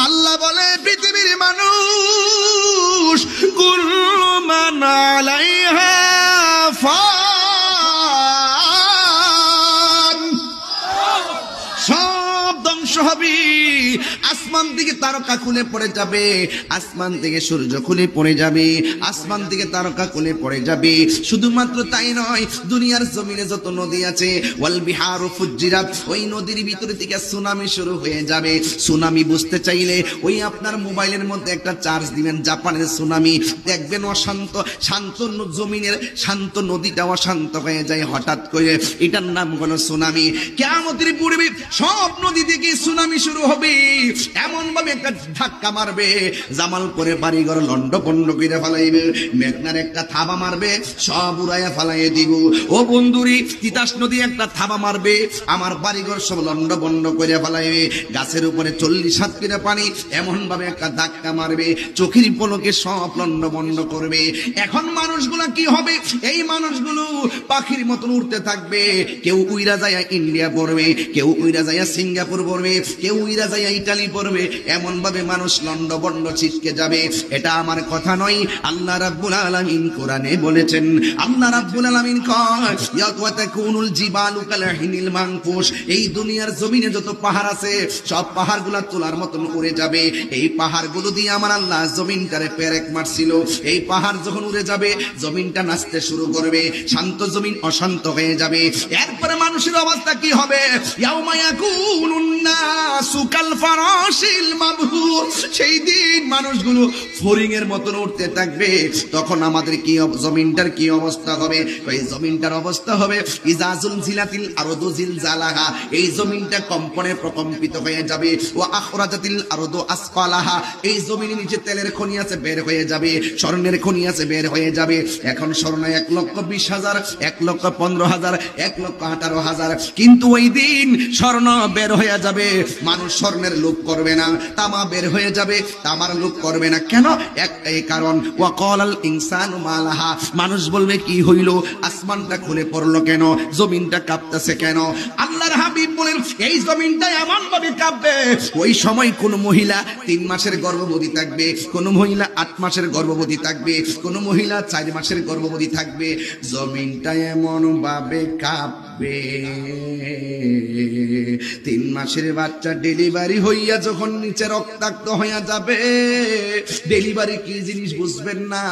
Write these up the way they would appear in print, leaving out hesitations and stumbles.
আল্লাহ বলে পৃথিবীর মানুষ কুল্লু মান আলাইহা ফান, সব ধ্বংস হবে। আসমান থেকে তারকা খুলে পড়ে যাবে, আসমান থেকে সূর্য খুলে পড়ে যাবে, আসমান থেকে তারকা খুলে পড়ে যাবে। শুধুমাত্র তাই নয়, দুনিয়ার জমিনে যত নদী আছে ওয়াল বিহারু ফুজ্জিরাত, ওই নদীর ভিতরে থেকে সুনামি শুরু হয়ে যাবে। সুনামি বুঝতে চাইলে ওই আপনার মোবাইলের মধ্যে একটা চার্জ দিবেন, জাপানের সুনামি দেখবেন অশান্ত, শান্ত জমিনের শান্ত নদীটা অশান্ত হয়ে যায় হঠাৎ করে, এটার নাম হলো সুনামি। কিয়ামতের পূর্বে সব নদী থেকে সুনামি শুরু হবে, এমন ভাবে একটা ধাক্কা মারবে জামালপুরে বাড়িঘর লন্ড পন্ড করে ফেলাইবে, মেঘনার একটা থাবা মারবে সব উড়াইয়া ফেলাইয়ে দিব। ও বন্ধুরি, তিতাস নদী একটা থাবা মারবে আমার বাড়িঘর সব লন্ড বন্ড করে ফেলাইবে, গাছের উপরে 40 হাত করে পানি এমন ভাবে একটা ধাক্কা মারবে চোখের পলকে সব লন্ড বন্ড করবে। এখন মানুষগুলা কি হবে? এই মানুষগুলো পাখির মতন উড়তে থাকবে, কেউ উইরা যায় ইন্ডিয়া পড়বে, কেউ উইরা যায় সিঙ্গাপুর পড়বে, কেউ উইরা যায় ইটালি পড়বে, এমন ভাবে মানুষ লন্ড বন্ড ছিটকে যাবে। এটা আমার কথা নয়, আল্লাহ রাব্বুল আলামিন কোরআনে বলেছেন। আল্লাহ রাব্বুল আলামিন কয় ইয়াতাকুনুল জিবালু কালহিনিল মানফুস, এই দুনিয়ার জমিনে যত পাহাড় আছে সব পাহাড়গুলো তোলার মতন উড়ে যাবে। এই পাহাড়গুলো দিয়ে আমার আল্লাহ জমিনটারে পেরেক মারছিল, এই পাহাড় যখন উড়ে যাবে জমিনটা নাচতে শুরু করবে, শান্ত জমিন অশান্ত হয়ে যাবে। এরপরে মানুষের অবস্থা কি হবে? ইয়াউমা ইয়াকুনুন নাসু কাল ফারাশিল মাবহুর, সেই দিন মানুষগুলো ফড়িং এর মতন উঠতে থাকবে। তখন আমাদের কি জমিনটার কি অবস্থা হবে? এই জমিনটার অবস্থা হবে ইজা জুলজিলাতিল আরদু জিলজালাহা, এই জমিনটা কম্পনে প্রকম্পিত হয়ে যাবে। ওয়া আখরাজাতিল আরদু আসফালাহা, এই জমিনের নিচে তেলের খনি আছে বের হয়ে যাবে, স্বর্ণের খনি আছে বের হয়ে যাবে। এখন স্বর্ণ 1,20,000, 1,15,000, 1,18,000, কিন্তু ওই দিন স্বর্ণ বের হয়ে যাবে, মানুষ স্বর্ণের লোভ করবে না, তামা বের হয়ে যাবে, তামার লোভ করবে না। কেন? একটাই কারণ, ওয়াকালাল ইনসানু মালাহা, মানুষ বলবে কি হইল, আসমানটা খুলে পড়লো কেন, জমিনটা কাঁপতেছে কেন? আল্লাহর হাবিব বলেন এই জমিনটা এমন ভাবে কাঁপবে, ওই সময় কোন মহিলা 3 মাসের গর্ভবতী থাকবে, কোন মহিলা 8 মাসের গর্ভবতী থাকবে, কোন মহিলা 4 মাসের গর্ভবতী থাকবে। জমিনটা এমন ভাবে কাঁপবে, 3 মাসের বাচ্চা ডেলিভারি হইয়া যখন নিচে রক্তাক্ত হইয়া যাবে, ডেলিভারি কি জিনিস বুঝবেন না,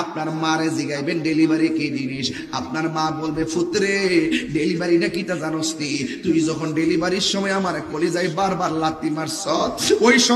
আপনার মারে জিগাইবেন ডেলিভারি কি জিনিস, আপনার মা বলবে ফুতরে ডেলিভারিটা কিটা জানোস তুই যখন ডেলিভারির সময় আমার কলিজায় বারবার লাথি মারছ, ওই